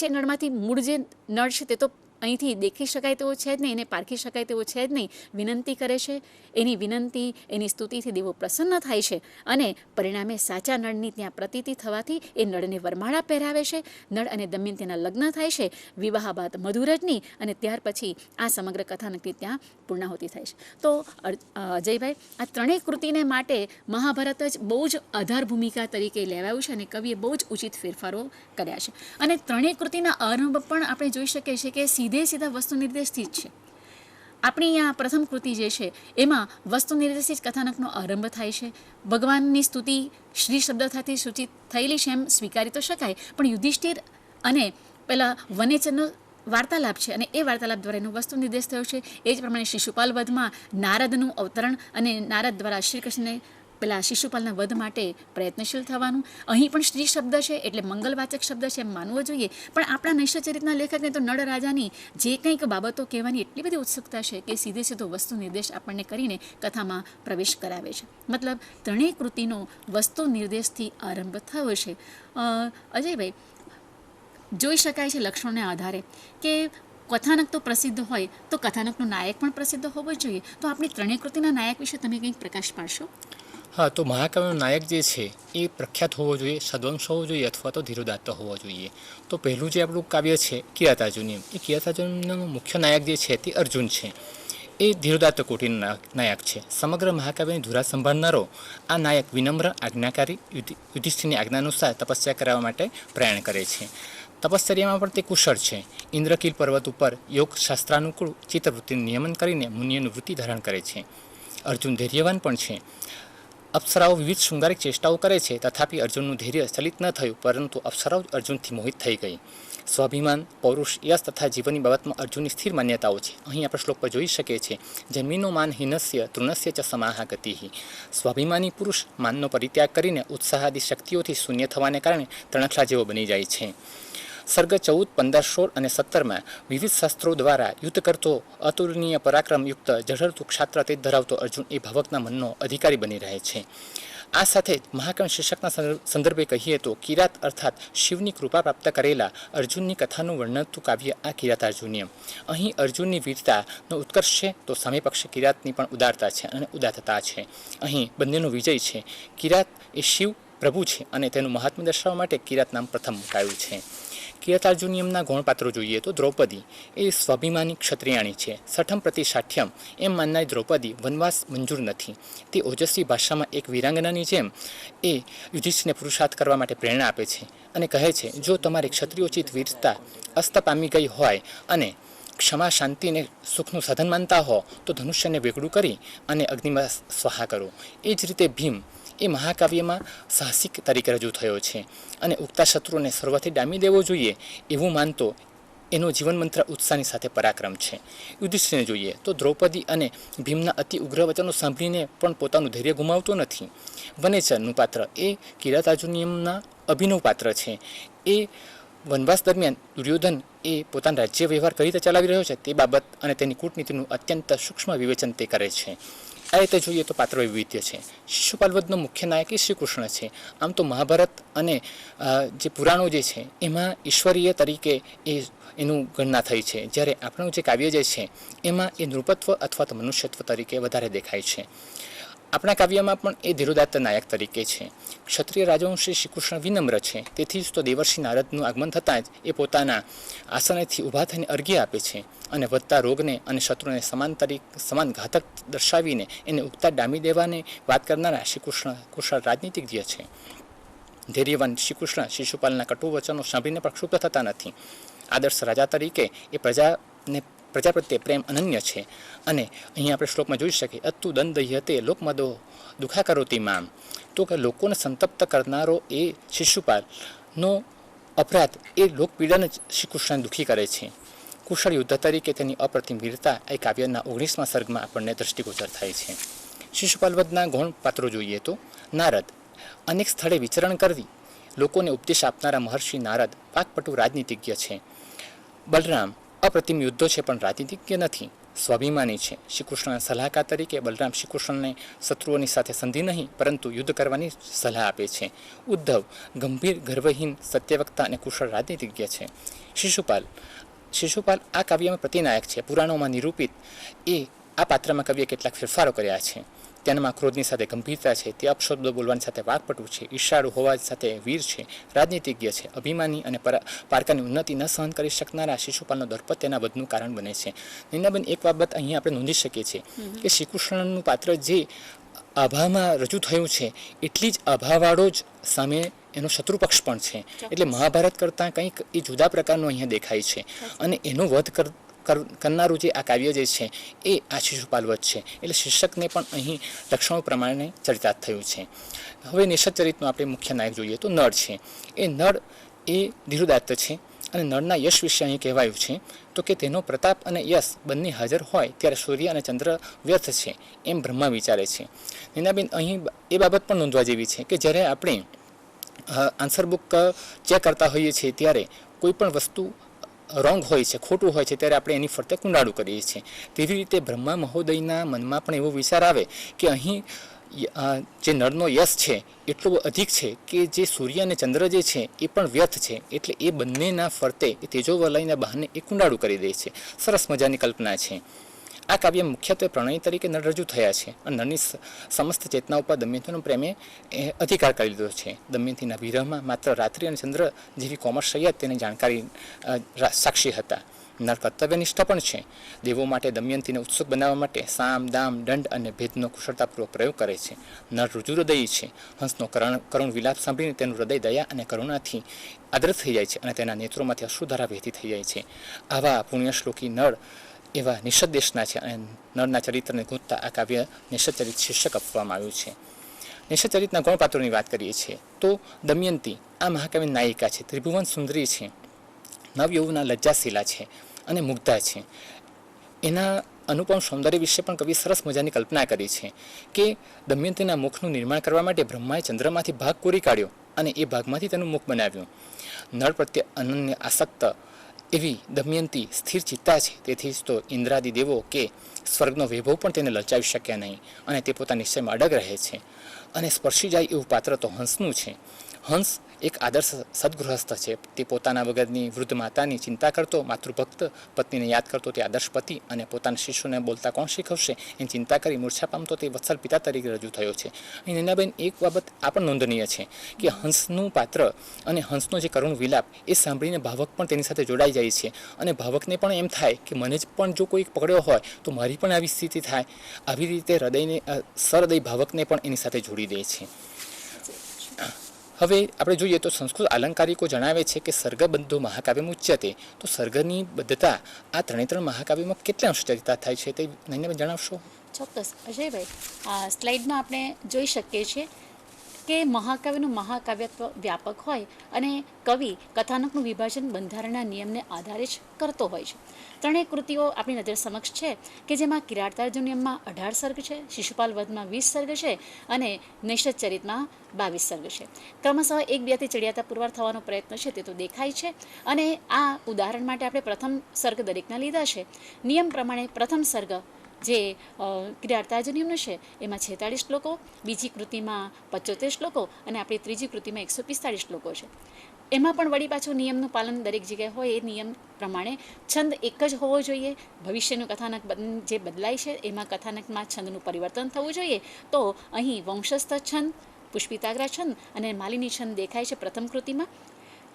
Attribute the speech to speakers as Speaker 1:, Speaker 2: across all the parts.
Speaker 1: પાંચે નળમાંથી મૂળ જે નળ છે તે તો અહીંથી દેખી શકાય તેવો છે જ નહીં, એને પારખી શકાય તેવો છે જ નહીં. વિનંતી કરે છે, એની વિનંતી, એની સ્તુતિથી દેવો પ્રસન્ન થાય છે અને પરિણામે સાચા નળની ત્યાં પ્રતીતિ થવાથી એ નળને વરમાળા પહેરાવે છે. નળ અને દમયંતીના લગ્ન થાય છે, વિવાહ બાદ મધુરજની, અને ત્યાર પછી આ સમગ્ર કથાનકની ત્યાં પૂર્ણાહુતિ થાય છે. તો અજયભાઈ, આ ત્રણેય કૃતિને માટે મહાભારત જ બહુ જ આધાર ભૂમિકા તરીકે લેવાયું છે અને કવિએ બહુ જ ઉચિત ફેરફારો કર્યા છે. અને ત્રણેય કૃતિના આરંભ પણ આપણે જોઈ શકીએ છીએ કે સીધા વસ્તુ નિર્દેશથી જ છે. આપણી આ પ્રથમ કૃતિ જે છે એમાં વસ્તુ નિર્દેશિત કથાનકનો આરંભ થાય છે. ભગવાનની સ્તુતિ શ્રી શબ્દથી સૂચિત થયેલી છે એમ સ્વીકારી તો શકાય, પણ યુધિષ્ઠિર અને પેલા વનેચરનો વાર્તાલાપ છે અને એ વાર્તાલાપ દ્વારા એનો વસ્તુ નિર્દેશ થયો છે. એ જ પ્રમાણે શિશુપાલ વધમાં નારદનું અવતરણ અને નારદ દ્વારા શ્રી કૃષ્ણને પેલા શિશુપાલના વધ માટે પ્રયત્નશીલ થવાનું. અહીં પણ સ્ત્રી શબ્દ છે એટલે મંગલવાચક શબ્દ છે એમ માનવો જોઈએ. પણ આપણા નૈષચરિતના લેખકને તો નળ રાજાની જે કંઈક બાબતો કહેવાની એટલી બધી ઉત્સુકતા છે કે સીધો વસ્તુ નિર્દેશ આપણને કરીને કથામાં પ્રવેશ કરાવે છે. મતલબ ત્રણેય કૃતિનો વસ્તુ નિર્દેશથી આરંભ થયો છે. અજયભાઈ, જોઈ શકાય છે લક્ષણોને આધારે કે કથાનક તો પ્રસિદ્ધ હોય તો કથાનકનો નાયક પણ પ્રસિદ્ધ હોવો જોઈએ. તો આપણી ત્રણેય કૃતિના નાયક વિશે તમે કંઈક પ્રકાશ પાડશો?
Speaker 2: હા, તો મહાકાવ્યનો નાયક જે છે એ પ્રખ્યાત હોવો જોઈએ, સદવંશ હોવો જોઈએ અથવા તો ધીરોદાત્ત હોવો જોઈએ. તો પહેલું જે આપણું કાવ્ય છે કિરાતાર્જુનીયમ, એ કિરાતાર્જુનીયમનો મુખ્ય નાયક જે છે તે અર્જુન છે. એ ધીરોદાત્ત કોટીનો નાયક છે. સમગ્ર મહાકાવ્યની ધુરા સંભાળનારો આ નાયક વિનમ્ર, આજ્ઞાકારી, યુધિષ્ઠિરની આજ્ઞાનુસાર તપસ્યા કરવા માટે પ્રયાણ કરે છે. તપશ્ચર્યામાં પણ તે કુશળ છે. ઇન્દ્રકીલ પર્વત ઉપર યોગ શાસ્ત્રાનુકૂળ ચિત્તવૃત્તિનું નિયમન કરીને મુનિઓનું વૃત્તિ ધારણ કરે છે. અર્જુન ધૈર્યવાન પણ છે. અપ્સરાઓ વિવિધ શૃંગારિક ચેષ્ટાઓ કરે છે, તથાપિ અર્જુનનું ધૈર્ય ચલિત ન થયું, પરંતુ અપ્સરાઓ અર્જુનથી મોહિત થઈ ગઈ. સ્વાભિમાન, પૌરુષ, યશ તથા જીવનની બાબતમાં અર્જુનની સ્થિર માન્યતાઓ છે. અહીં આપણે શ્લોક પર જોઈ શકીએ છીએ, જન્મીનો માન હિનસ્ય તૃણસ્ય ચ સમાહા ગતિઃ. સ્વાભિમાની પુરુષ માનનો પરિત્યાગ કરીને ઉત્સાહાદી શક્તિઓથી શૂન્ય થવાને કારણે તણખલા જેવો બની જાય છે. સર્ગ 14, 15, 16 અને 17માં વિવિધ શસ્ત્રો દ્વારા યુદ્ધ કરતો અતુલનીય પરાક્રમયુક્ત જઠરતું ક્ષાત્ર તેજ ધરાવતો અર્જુન એ ભાવકના મનનો અધિકારી બની રહે છે. આ સાથે જ મહાકાવ્ય શીર્ષકના સંદર્ભે કહીએ તો કિરાત અર્થાત શિવની કૃપા પ્રાપ્ત કરેલા અર્જુનની કથાનું વર્ણનતું કાવ્ય આ કિરાતાર્જુનીયમ. અહીં અર્જુનની વીરતાનો ઉત્કર્ષ છે તો સામે પક્ષે કિરાતની પણ ઉદારતા છે અને ઉદાત્તતા છે. અહીં બંનેનો વિજય છે. કિરાત એ શિવ પ્રભુ છે અને તેનું મહાત્મ્ય દર્શાવવા માટે કિરાત નામ પ્રથમ મુકાયું છે. કિરાતાર્જુનીયમના ગૌણપાત્રો જોઈએ તો દ્રૌપદી એ સ્વાભિમાની ક્ષત્રિયાણી છે. સઠમ પ્રતિ સાઠ્યમ એમ માનનારી દ્રૌપદી વનવાસ મંજૂર નથી. તે ઓજસ્વી ભાષામાં એક વીરાંગનાની જેમ એ યુધિષ્ઠિરને પુરુષાર્થ કરવા માટે પ્રેરણા આપે છે અને કહે છે, જો તમારી ક્ષત્રિયોચિત વીરતા અસ્ત પામી ગઈ હોય અને ક્ષમા, શાંતિને સુખનું સાધન માનતા હો તો ધનુષ્યને વેગળું કરી અને અગ્નિમાં સ્વાહા કરો. એ જ રીતે ભીમ એ મહાકાવ્યમાં સાહસિક તરીકે રજૂ થયો છે અને ઉગતા શત્રુઓને સર્વથી ડામી દેવો જોઈએ એવું માનતો એનો જીવન મંત્ર ઉત્સાહની સાથે પરાક્રમ છે. યુધિષ્ઠિરને જોઈએ તો દ્રૌપદી અને ભીમના અતિ ઉગ્ર વચનો સાંભળીને પણ પોતાનું ધૈર્ય ગુમાવતો નથી. વનેચરનું પાત્ર એ કિરાતાર્જુનીયમના અભિનવ પાત્ર છે. એ વનવાસ દરમિયાન દુર્યોધન એ પોતાનો રાજ્ય વ્યવહાર કઈ રીતે ચલાવી રહ્યો છે તે બાબત અને તેની કૂટનીતિનું અત્યંત સૂક્ષ્મ વિવેચન તે કરે છે. આ રીતે જોઈએ તો પાત્ર વૈવિધ્ય છે. શિશુપાલવધનો મુખ્ય નાયક એ શ્રી કૃષ્ણ છે. આમ તો મહાભારત અને જે પુરાણો જે છે એમાં ઈશ્વરીય તરીકે એનું ગણના થઈ છે, જ્યારે આપણું જે કાવ્ય જે છે એમાં એ નૃપત્વ અથવા તો મનુષ્યત્વ તરીકે વધારે દેખાય છે. આપણા કાવ્યમાં પણ એ ધીરોદાત્ત નાયક તરીકે છે. ક્ષત્રિય રાજવંશી શ્રી કૃષ્ણ વિનમ્ર છે. તેથી જ તો દેવર્ષિ નારદનું આગમન થતાં જ એ પોતાના આસનેથી ઊભા થઈને અર્ઘ્ય આપે છે અને વધતા રોગને અને શત્રુને સમાન ઘાતક દર્શાવીને એને ઉગતા ડામી દેવાની વાત કરનારા શ્રી કૃષ્ણ કુશળ રાજનીતિજ્ઞ છે. ધૈર્યવાન શ્રી કૃષ્ણ શિશુપાલના કટુ વચનો સાંભળીને પણ ક્ષુબ્ધ થતા નથી. આદર્શ રાજા તરીકે એ પ્રજા પ્રત્યે પ્રેમ અનન્ય છે. અને અહીં આપણે શ્લોકમાં જોઈ શકીએ, અત્તુ દંદયતે લોકમદો દુઃખા કરોતી મામ. તો કે લોકોને સંતપ્ત કરનારો એ શિશુપાલનો અપરાધ એ લોકપીડાને શ્રી કૃષ્ણને દુઃખી કરે છે. કુશળ યુદ્ધ તરીકે તેની અપ્રતિમ વીરતા એ કાવ્યના 19મા સર્ગમાં આપણને દ્રષ્ટિગોચર થાય છે. શિશુપાલવધના ગૌણ પાત્રો જોઈએ તો નારદ અનેક સ્થળે વિચરણ કરવી લોકોને ઉપદેશ આપનારા મહર્ષિ નારદ પાકપટુ રાજનીતિજ્ઞ છે. બલરામ અપ્રતિમ યુદ્ધો છે પણ રાજનીતિજ્ઞ નથી. સ્વાભિમાની છે. શ્રી કૃષ્ણના સલાહકાર તરીકે બલરામ શ્રી કૃષ્ણને શત્રુઓની સાથે સંધિ નહીં પરંતુ યુદ્ધ કરવાની સલાહ આપે છે. ઉદ્ધવ ગંભીર ગર્વહીન સત્યવક્તા અને કુશળ રાજનીતિજ્ઞ છે. શિશુપાલ આ કાવ્યમાં પ્રતિનાયક છે. પુરાણોમાં નિરૂપિત આ પાત્રમાં કવિએ કેટલાક ફેરફારો કર્યા છે. તેનામાં ક્રોધની સાથે ગંભીરતા છે, તે અપશબ્દો બોલવાની સાથે વાકપટુ છે, ઈર્ષાળુ હોવા સાથે વીર છે, રાજનીતિજ્ઞ છે, અભિમાની અને પારકાની ઉન્નતિ ન સહન કરી શકનારા શિશુપાલનો દર્પ તેના વધનું કારણ બને છે. નૈનાબેન, એક બાબત અહીં આપણે નોંધી શકીએ છીએ કે શ્રી કૃષ્ણનું પાત્ર જે આભામાં રજૂ થયું છે એટલી જ આભાવાળો જ સામે એનો શત્રુ પક્ષ પણ છે. એટલે મહાભારત કરતાં કંઈક એ જુદા પ્રકારનું અહીંયા દેખાય છે અને એનો વધ કરનારું જે આ કાવ્ય જે છે એ આ શિશુપાલવત છે. એટલે શીર્ષકને પણ અહીં લક્ષણો પ્રમાણે ચરિતાર્થ થયું છે. હવે નિષદ ચરિતનો આપણે મુખ્ય નાયક જોઈએ તો નળ છે. એ નળ એ ધીરુદાત્ત છે અને નળના યશ વિશે અહીં કહેવાયું છે તો કે તેનો પ્રતાપ અને યશ બંને હાજર હોય ત્યારે સૂર્ય અને ચંદ્ર વ્યર્થ છે એમ બ્રહ્મા વિચારે છે. નૈનાબેન, અહીં એ બાબત પણ નોંધવા જેવી છે કે જ્યારે આપણે આન્સર બુક ચેક કરતા હોઈએ છીએ ત્યારે કોઈ પણ વસ્તુ રોંગ હોય છે, ખોટું હોય છે, ત્યારે આપણે એની ફરતે કુંડાળું કરીએ છીએ. તેવી રીતે બ્રહ્મા મહોદયના મનમાં પણ એવો વિચાર આવે કે અહીં જે નળનો યશ છે એટલો અધિક છે કે જે સૂર્ય અને ચંદ્ર જે છે એ પણ વ્યર્થ છે. એટલે એ બંનેના ફરતે એ તેજોવલયના બહાને એ કુંડાળું કરી દે છે. સરસ મજાની કલ્પના છે. આ કાવ્ય મુખ્યત્વે પ્રણય તરીકે નળ રજૂ થયા છે અને નળની સમસ્ત ચેતના ઉપર દમયંતીનો પ્રેમે અધિકાર કરી લીધો છે. દમયંતીના વિરહમાં માત્ર રાત્રિ અને ચંદ્ર જેવી કોમળ સૈયદ તેની જાણકારી સાક્ષી હતા. નળ કર્તવ્યનિષ્ઠ પણ છે. દેવો માટે દમયંતીને ઉત્સુક બનાવવા માટે સામ, દામ, દંડ અને ભેદનો કુશળતાપૂર્વક પ્રયોગ કરે છે. નળ રુજુહૃદયી છે. હંસનો કરુણ વિલાપ સાંભળીને તેનું હૃદય દયા અને કરુણાથી આદ્ર થઈ જાય છે અને તેના નેત્રોમાંથી અશ્રુધારા વહેતી થઈ જાય છે. આવા પુણ્યશ્લોકી નળ એવા નિષદ દેશના છે અને નળના ચરિત્રને ગૂંથતા આ કાવ્ય નિષદ ચરિત શીર્ષક આપવામાં આવ્યું છે. નિષદ ચરિતના ગૌણપાત્રોની વાત કરીએ છીએ તો દમયંતી આ મહાકાવ્યની નાયિકા છે. ત્રિભુવન સુંદરી છે, નવયૌવના લજ્જાશીલા છે અને મુગ્ધા છે. એના અનુપમ સૌંદર્ય વિશે પણ કવિ સરસ મજાની કલ્પના કરી છે કે દમયંતીના મુખનું નિર્માણ કરવા માટે બ્રહ્માએ ચંદ્રમાંથી ભાગ કોરી કાઢ્યો અને એ ભાગમાંથી તેનું મુખ બનાવ્યું. નળ પ્રત્યે અનન્ય આસક્ત એવી દમયંતી સ્થિર ચિત્તા છે. તેથી જ તો ઇન્દ્રાદિ દેવો કે સ્વર્ગનો વૈભવ પણ તેને લલચાવી શક્યા નહીં અને તે પોતાના નિશ્ચયમાં અડગ રહે છે. અને સ્પર્શી જાય એવું પાત્ર તો હંસનું છે. હંસ એક આદર્શ સદગૃહસ્થ છે. તે પોતાના વગરની વૃદ્ધ માતાની ચિંતા કરતો, માતૃભક્ત પત્નીને યાદ કરતો તે આદર્શ પતિ અને પોતાના શિશુને બોલતા કોણ શીખવશે એની ચિંતા કરી મૂર્છા પામતો તે વત્સલ પિતા તરીકે રજૂ થયો છે. અહીં નૈનાબેન, એક બાબત આ પણ નોંધનીય છે કે હંસનું પાત્ર અને હંસનો જે કરુણ વિલાપ એ સાંભળીને ભાવક પણ તેની સાથે જોડાઈ જાય છે અને ભાવકને પણ એમ થાય કે મને જ પણ જો કોઈ પકડ્યો હોય તો મારી પણ આવી સ્થિતિ થાય. આવી રીતે હૃદયને સહૃદય ભાવકને પણ એની સાથે જોડી દે છે. હવે આપણે જોઈએ તો સંસ્કૃત આલંકારિકો જણાવે છે કે સર્ગબદ્ધો મહાકાવ્યમ ઉચ્યતે. તો સર્ગની બદ્ધતા આ ત્રણ મહાકાવ્યમાં કેટલા અંશ ચરિતાર્થ થાય છે તે નૈનાબેન જણાવશો?
Speaker 1: ચોક્કસ અજયભાઈ, આ સ્લાઇડમાં આપણે જોઈ શકીએ છીએ કે મહાકાવ્યનું મહાકાવ્યત્વ વ્યાપક હોય અને કવિ કથાનકનું વિભાજન બંધારણના નિયમને આધારે જ કરતો હોય છે. ત્રણેય કૃતિઓ આપણી નજર સમક્ષ છે કે જેમાં કિરાતાર્જુનિયમમાં 18 સર્ગ છે, શિશુપાલ વધમાં 20 સર્ગ છે અને નિષદ ચરિતમાં 22 સર્ગ છે. ક્રમશઃ 1-2થી ચડિયાતા પુરવાર થવાનો પ્રયત્ન છે તે તો દેખાય છે. અને આ ઉદાહરણ માટે આપણે પ્રથમ સર્ગ દરેકના લીધા છે. નિયમ પ્રમાણે પ્રથમ સર્ગ જે કિરાતાર્જુનિયમનો છે એમાં 46 શ્લોકો, બીજી કૃતિમાં 75 શ્લોકો અને આપણી ત્રીજી કૃતિમાં 145 શ્લોકો છે. એમાં પણ વળી પાછું નિયમનું પાલન દરેક જગ્યાએ હોય એ નિયમ પ્રમાણે છંદ એક જ હોવો જોઈએ. ભવિષ્યનું કથાનક જે બદલાય છે એમાં કથાનકમાં છંદનું પરિવર્તન થવું જોઈએ. તો અહીં વંશસ્થ છંદ, પુષ્પિતાગ્રા છંદ અને માલિની છંદ દેખાય છે પ્રથમ કૃતિમાં.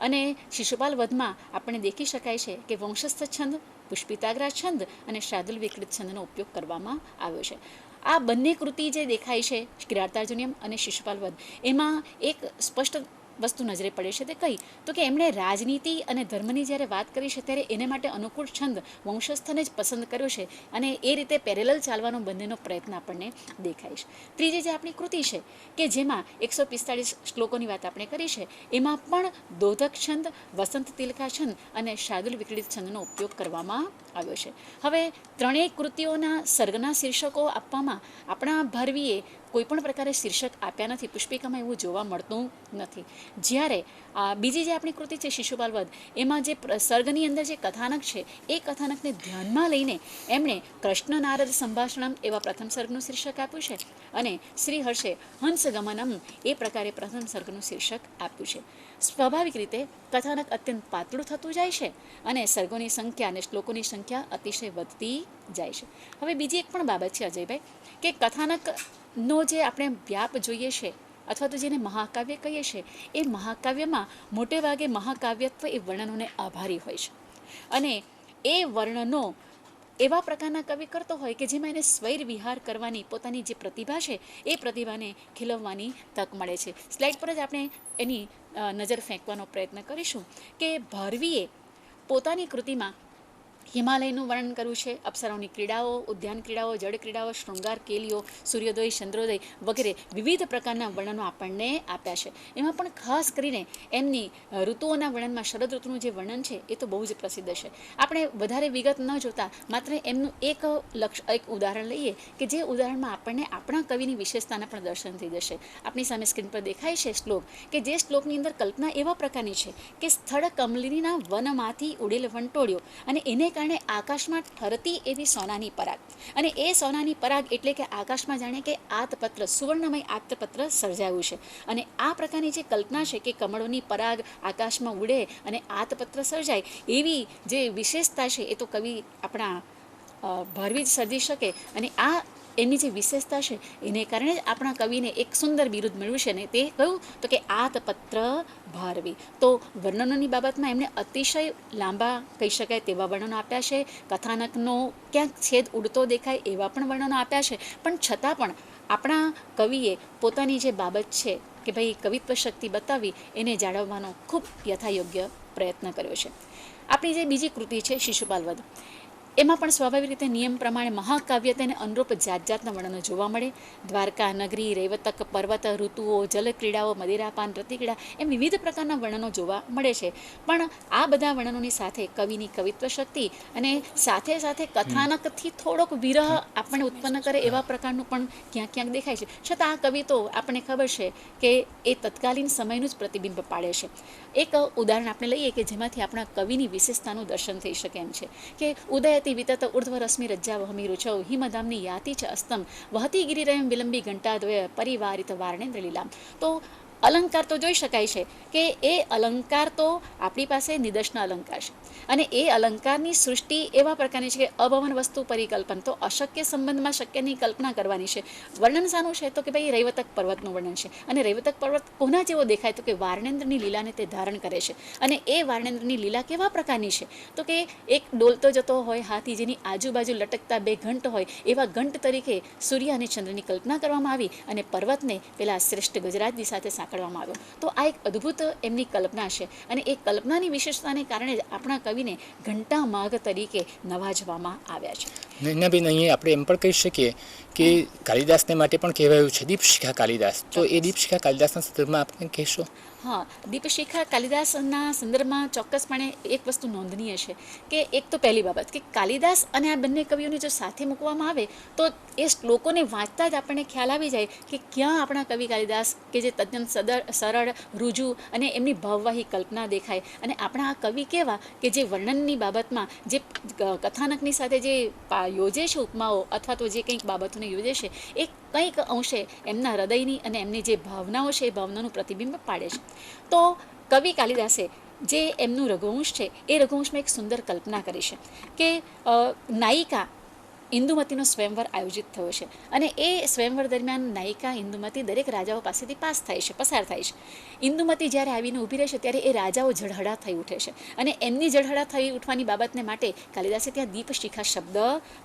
Speaker 1: અને શિશુપાલ વધમાં આપણે દેખી શકાય છે કે વંશસ્થ છંદ, પુષ્પિતાગ્રા છંદ અને શાર્દુલ વિકૃત છંદનો ઉપયોગ કરવામાં આવ્યો છે. આ બંને કૃતિ જે દેખાય છે કિરાતાર્જુનિયમ અને શિશુપાલ વધ, એમાં એક સ્પષ્ટ વસ્તુ નજરે પડે છે તે કઈ તો કે એમણે રાજનીતિ અને ધર્મની જ્યારે વાત કરી છે ત્યારે એને માટે અનુકૂળ છંદ વંશસ્થને જ પસંદ કર્યો છે અને એ રીતે પેરેલલ ચાલવાનો બંનેનો પ્રયત્ન આપણને દેખાય છે. ત્રીજી જે આપણી કૃતિ છે કે જેમાં 145 શ્લોકોની વાત આપણે કરી છે એમાં પણ દોધક છંદ, વસંત તિલકા છંદ અને શાર્દુલ વિકૃત છંદનો ઉપયોગ કરવામાં આવ્યો છે. હવે ત્રણેય કૃતિઓના સર્ગના શીર્ષકો આપવામાં આપણા ભારવીએ કોઈ પણ પ્રકારે શીર્ષક આપ્યા નથી, પુષ્પિકામાં એવું જોવા મળતું નથી. જ્યારે બીજી જે આપણી કૃતિ છે શિશુપાલ વધ, એમાં જે સર્ગની અંદર જે કથાનક છે એ કથાનકને ધ્યાનમાં લઈને એમણે કૃષ્ણ નારદ સંભાષણમ એવા પ્રથમ સર્ગનું શીર્ષક આપ્યું છે અને શ્રી હર્ષે હંસગમનમ એ પ્રકારે પ્રથમ સર્ગનું શીર્ષક આપ્યું છે. સ્વાભાવિક રીતે કથાનક અત્યંત પાતળું થતું જાય છે અને સર્ગોની સંખ્યા અને શ્લોકોની સંખ્યા અતિશય વધતી જાય છે. હવે બીજી એક પણ બાબત છે અજયભાઈ, કે કથાનકનો જે આપણે વ્યાપ જોઈએ છે અથવા તો જેને મહાકાવ્ય કહીએ છીએ, એ મહાકાવ્યમાં મોટે ભાગે મહાકાવ્યત્વ એ વર્ણનોને આભારી હોય છે અને એ વર્ણનો એવા પ્રકારના કવિ કરતો હોય કે જેમાં એને સ્વૈર વિહાર કરવાની પોતાની જે પ્રતિભા છે એ પ્રતિભાને ખીલવવાની તક મળે છે. સ્લાઇડ પર જ આપણે એની નજર ફેંકવાનો પ્રયત્ન કરીશું કે ભારવીએ પોતાની કૃતિમાં હિમાલયનું વર્ણન કર્યું છે, અપ્સરાઓની ક્રીડાઓ, ઉદ્યાન ક્રીડાઓ, જળ ક્રીડાઓ, શૃંગાર કેલીઓ, સૂર્યોદય, ચંદ્રોદય વગેરે વિવિધ પ્રકારના વર્ણનો આપણને આપ્યા છે. એમાં પણ ખાસ કરીને એમની ઋતુઓના વર્ણનમાં શરદ ઋતુનું જે વર્ણન છે એ તો બહુ જ પ્રસિદ્ધ છે. આપણે વધારે વિગત ન જોતા માત્ર એમનું એક ઉદાહરણ લઈએ કે જે ઉદાહરણમાં આપણને આપણા કવિની વિશેષતાના પણ દર્શન થઈ જશે. આપણી સામે સ્ક્રીન પર દેખાય છે શ્લોક, કે જે શ્લોકની અંદર કલ્પના એવા પ્રકારની છે કે સ્થળ કમલિનીના વનમાંથી ઉડેલ વંટોળ્યો અને એને કારણે આકાશમાં ઠરતી એવી સોનાની પરાગ, અને એ સોનાની પરાગ એટલે કે આકાશમાં જાણે કે આતપત્ર, સુવર્ણમય આતપત્ર સર્જાયું છે. અને આ પ્રકારની જે કલ્પના છે કે કમળોની પરાગ આકાશમાં ઉડે અને આતપત્ર સર્જાય, એવી જે વિશેષતા છે એ તો કવિ આપણા ભારવી જ સર્જી શકે. અને આ એની જે વિશેષતા છે એને કારણે જ આપણા કવિને એક સુંદર બિરુદ મળ્યું છે ને તે કયું તો કે આતપત્ર ભારવી. તો વર્ણનોની બાબતમાં એમણે અતિશય લાંબા કહી શકાય તેવા વર્ણનો આપ્યા છે. કથાનકનો ક્યાંક છેદ ઉડતો દેખાય એવા પણ વર્ણનો આપ્યા છે. પણ છતાં પણ આપણા કવિએ પોતાની જે બાબત છે કે ભાઈ કવિત્વ શક્તિ બતાવી એને જાળવવાનો ખૂબ યથાયોગ્ય પ્રયત્ન કર્યો છે. આપણી જે બીજી કૃતિ છે શિશુપાલ વધ, એમાં પણ સ્વાભાવિક રીતે નિયમ પ્રમાણે મહાકાવ્ય તેને અનુરૂપ જાત જાતના વર્ણનો જોવા મળે. દ્વારકા નગરી, રૈવતક પર્વત, ઋતુઓ, જલક્રીડાઓ, મદિરાપાન, રતિક્રીડા એમ વિવિધ પ્રકારના વર્ણનો જોવા મળે છે. પણ આ બધા વર્ણનોની સાથે કવિની કવિત્વ શક્તિ અને સાથે સાથે કથાનકથી થોડોક વિરહ આપણને ઉત્પન્ન કરે એવા પ્રકારનું પણ ક્યાંક ક્યાંક દેખાય છે. છતાં આ કવિ તો આપણને ખબર છે કે એ તત્કાલીન સમયનું જ પ્રતિબિંબ પાડે છે. એક ઉદાહરણ આપણે લઈએ કે જેમાંથી આપણા કવિની વિશેષતાનું દર્શન થઈ શકે એમ છે કે ઉદયતિ વિતત ઉર્ધ્વ રશ્મિ રજ્જા વહમી રુચૌ હિમધામની યાતિ ચ અસ્તમ વહતી ગિરિરયમ વિલંબી ઘંટાદ્વય પરિવારિત વાર્ણેન્દ્ર લીલામ. તો અલંકાર તો જોઈ શકાય છે કે એ અલંકાર તો આપણી પાસે નિદર્શન અલંકાર છે અને એ અલંકારની સૃષ્ટિ એવા પ્રકારની છે કે અભવન વસ્તુ પરિકલ્પન, તો અશક્ય સંબંધમાં શક્યની કલ્પના કરવાની છે. વર્ણન શાનું છે તો કે ભાઈ રૈવતક પર્વતનું વર્ણન છે. અને રૈવતક પર્વત કોના જેવો દેખાય તો કે વાર્ણેન્દ્રની લીલાને તે ધારણ કરે છે. અને એ વાર્ણેન્દ્રની લીલા કેવા પ્રકારની છે તો કે એક ડોલતો જતો હોય હાથી જેની આજુબાજુ લટકતા બે ઘંટ હોય એવા ઘંટ તરીકે સૂર્ય અને ચંદ્રની કલ્પના કરવામાં આવી અને પર્વતને પેલા શ્રેષ્ઠ ગજરાજની સાથે સાંકળવામાં આવ્યો. તો આ એક અદ્ભુત એમની કલ્પના છે અને એ કલ્પનાની વિશેષતાને કારણે જ આપણા કવિને ઘંટા માગ તરીકે નવાજવામાં આવ્યા છે.
Speaker 2: નૈનાબેન, અહીંયા આપણે એમ પણ કહી શકીએ કે કાલિદાસને માટે પણ કહેવાયું છે દીપશિખા કાલિદાસ. તો એ દીપશિખા કાલિદાસના સંદર્ભમાં આપણે કહેશો?
Speaker 1: હા, દીપશિખા કાલિદાસના સંદર્ભમાં ચોક્કસપણે એક વસ્તુ નોંધનીય છે કે એક તો પહેલી બાબત કે કાલિદાસ અને આ બંને કવિઓને જો સાથે મૂકવામાં આવે તો એ શ્લોકોને વાંચતા જ આપણને ખ્યાલ આવી જાય કે ક્યાં આપણા કવિ કાલિદાસ કે જે તદ્દન સરળ, રુજુ અને એમની ભાવવાહી કલ્પના દેખાય, અને આપણા આ કવિ કેવા કે જે વર્ણનની બાબતમાં જે કથાનકની સાથે જે યોજે છે ઉપમાઓ અથવા તો જે કંઈક બાબતોને યોજે છે એ કંઈક અંશે એમના હૃદયની અને એમની જે ભાવનાઓ છે એ ભાવનાનું પ્રતિબિંબ પાડે છે. તો કવિ કાલિદાસે જે એમનું રઘુવંશ છે એ રઘુવંશમાં એક સુંદર કલ્પના કરી છે કે નાયિકા ઇન્દુમતીનો સ્વયંવર આયોજિત થયો છે અને એ સ્વયંવર દરમિયાન નાયિકા ઇન્દુમતી દરેક રાજાઓ પાસેથી પસાર થાય છે. ઇન્દુમતી જ્યારે આવીને ઊભી રહેશે ત્યારે એ રાજાઓ ઝળહળા થઈ ઉઠે છે અને એમની ઝળહળા થઈ ઉઠવાની બાબતને માટે કાલિદાસે ત્યાં દીપશિખા શબ્દ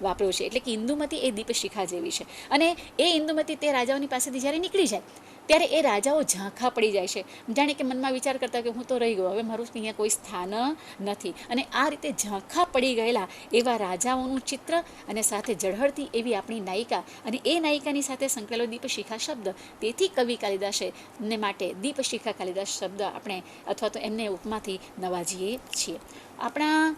Speaker 1: વાપર્યો છે. એટલે કે ઇન્દુમતી એ દીપશિખા જેવી છે અને એ ઇન્દુમતી તે રાજાઓની પાસેથી જ્યારે નીકળી જાય ત્યારે એ રાજાઓ ઝાંખા પડી જાય છે, જાણે કે મનમાં વિચાર કરતા કે હું તો રહી ગયો, હવે મારું અહીંયા કોઈ સ્થાન નથી. અને આ રીતે ઝાંખા પડી ગયેલા એવા રાજાઓનું ચિત્ર અને સાથે ઝળહળતી એવી આપણી નાયિકા અને એ નાયિકાની સાથે સંકળાયેલો દીપશિખા શબ્દ, તેથી કવિ કાલિદાસે ને માટે દીપશિખા કાલિદાસ શબ્દ આપણે અથવા તો એમને ઉપમાથી નવાજીએ છીએ. આપણા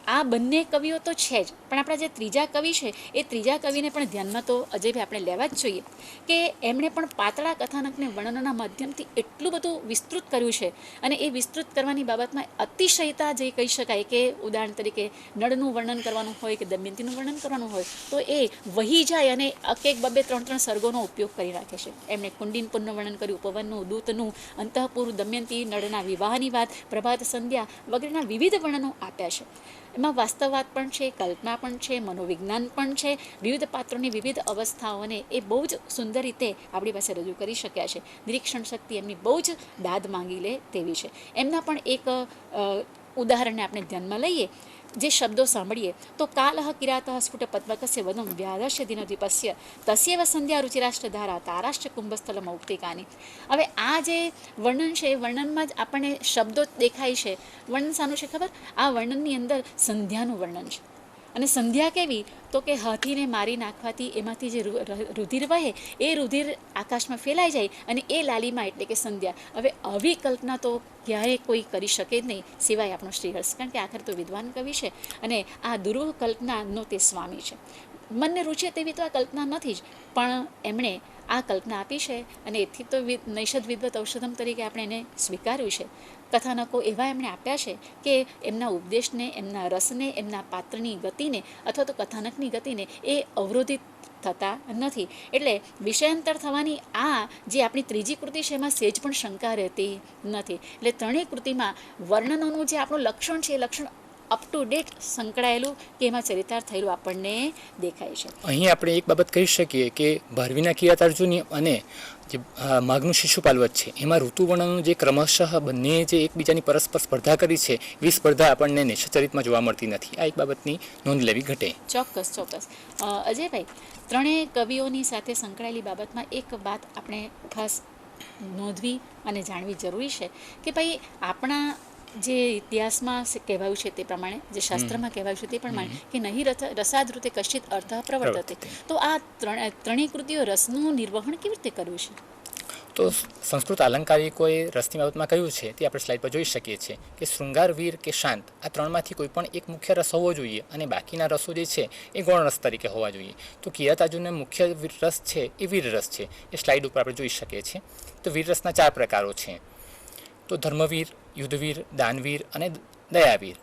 Speaker 1: આ બંને કવિઓ તો છે જ, પણ આપણા જે ત્રીજા કવિ છે એ ત્રીજા કવિને પણ ધ્યાનમાં તો અજયભાઈ આપણે લેવા જ જોઈએ કે એમણે પણ પાતળા કથાનકને વર્ણનના માધ્યમથી એટલું બધું વિસ્તૃત કર્યું છે. અને એ વિસ્તૃત કરવાની બાબતમાં અતિશયતા જે કહી શકાય કે ઉદાહરણ તરીકે નળનું વર્ણન કરવાનું હોય કે દમયંતીનું વર્ણન કરવાનું હોય તો એ વહી જાય અને એક બબે ત્રણ સર્ગોનો ઉપયોગ કરી રાખે છે. એમણે કુંડિનપુરનું વર્ણન કર્યું, ઉપવનનું, દૂતનું, અંતઃપુર, દમયંતી, નળના વિવાહની વાત, પ્રભાત સંધ્યા વગેરેના વિવિધ વર્ણનો આપ્યા છે. એમાં વાસ્તવવાદ પણ છે, કલ્પના પણ છે, મનોવિજ્ઞાન પણ છે, વિવિધ પાત્રોની વિવિધ અવસ્થાઓને એ બહુ જ સુંદર રીતે આપણી પાસે રજૂ કરી શક્યા છે. નિરીક્ષણ શક્તિ એમની બહુ જ દાદ માંગી લે તેવી છે. એમના પણ એક ઉદાહરણને આપણે ધ્યાનમાં લઈએ, જે શબ્દો સાંભળીએ તો કાલઃ કિરાતઃ સ્ફુટ પદ્મકસ્ય વદમ વ્યાધસ્ય દિનદ્વીપસ્ય તસ્યૈવ સંધ્યા રુચિરાષ્ટ્રધારા તારાષ્ટ્ર કુંભસ્થલ મૌક્તિકાની. હવે આ જે વર્ણન છે એ વર્ણનમાં જ આપણને શબ્દો દેખાય છે. વર્ણન શાનું છે ખબર? આ વર્ણનની અંદર સંધ્યાનું વર્ણન છે. અને સંધ્યા કેવી? તો કે હાથીને મારી નાખવાથી એમાંથી જે રુધિર વહે એ રુધિર આકાશમાં ફેલાઈ જાય અને એ લાલીમાં એટલે કે સંધ્યા. હવે આવી કલ્પના તો ક્યાંય કોઈ કરી શકે જ નહીં સિવાય આપણો શ્રીહર્ષ, કારણ કે આખર તો વિદ્વાન કવિ છે અને આ દુર્લભ કલ્પનાનો તે સ્વામી છે. મનને રૂચે તેવી તો આ કલ્પના નથી જ, પણ એમણે આ કલ્પના આપી છે અને એથી તો નૈષદ વિદ્વત ઔષધમ તરીકે આપણે એને સ્વીકાર્યું છે. કથાનકો એવા એમણે આપ્યા છે કે એમના ઉપદેશને, એમના રસને, એમના પાત્રની ગતિને અથવા તો કથાનકની ગતિને એ અવરોધિત થતા નથી. એટલે વિષયાંતર થવાની આ જે આપણી ત્રીજી કૃતિ છે એમાં સેજ પણ શંકા રહેતી નથી. એટલે ત્રણેય કૃતિમાં વર્ણનોનું જે આપણું લક્ષણ છે એ લક્ષણ અપ ટુ ડેટ સંકળાયેલું કે એમાં ચરિતાર્થ થયેલું આપણને દેખાય છે.
Speaker 2: અહીં આપણે એક બાબત કહી શકીએ કે ભારવીના કિરાતાર્જુની અને જે માગનું શિશુપાલ વચ્ચે એમાં ઋતુ વર્ણનનું જે ક્રમશઃ બંને જે એકબીજાની પરસ્પર સ્પર્ધા કરી છે એવી સ્પર્ધા આપણને નિશ્ચરિતમાં જોવા મળતી નથી. આ એક બાબતની નોંધ લેવી ઘટે.
Speaker 1: ચોક્કસ. અજયભાઈ, ત્રણેય કવિઓની સાથે સંકળાયેલી બાબતમાં એક વાત આપણે ખાસ નોંધવી અને જાણવી જરૂરી છે કે ભાઈ આપણા જે ઇતિહાસમાં કહેવાયું છે તે પ્રમાણે, જે શાસ્ત્રમાં કહેવાયું છે તે પ્રમાણે કે નહીં રસાદૃતે કશ્ચિત અર્થ પ્રવર્તતે. તો આ ત્રણેય કૃતિઓ રસનું નિર્વહન કેવી રીતે કરવું છે?
Speaker 2: તો સંસ્કૃત આલંકારિકોએ રસની બાબતમાં કહ્યું છે તે આપણે સ્લાઇડ પર જોઈ શકીએ છીએ કે શૃંગાર, વીર કે શાંત આ ત્રણમાંથી કોઈ પણ એક મુખ્ય રસ હોવો જોઈએ અને બાકીના રસો જે છે એ ગૌણ રસ તરીકે હોવા જોઈએ. તો કિરાતાર્જુનનો મુખ્ય રસ છે એ વીર રસ છે. એ સ્લાઇડ ઉપર આપણે જોઈ શકીએ છીએ. તો વીર રસના 4 પ્રકારો છે. તો ધર્મવીર, યુદ્ધવીર, દાનવીર અને દયાવીર.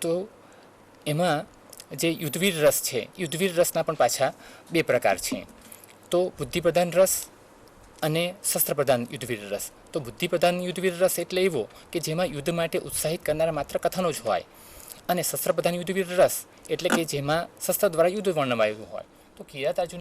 Speaker 2: તો એમાં જે યુદ્ધવીર રસ છે, યુદ્ધવીર રસના પણ પાછા 2 પ્રકાર છે. તો બુદ્ધિપ્રધાન રસ અને શસ્ત્રપ્રધાન યુદ્ધવીર રસ. તો બુદ્ધિપ્રધાન યુદ્ધવીર રસ એટલે એવો કે જેમાં યુદ્ધ માટે ઉત્સાહિત કરનારા માત્ર કથનો જ હોય, અને શસ્ત્રપ્રધાન યુદ્ધવીર રસ એટલે કે જેમાં શસ્ત્ર દ્વારા યુદ્ધ વર્ણવાયું હોય. તો કિરાતાર્જુન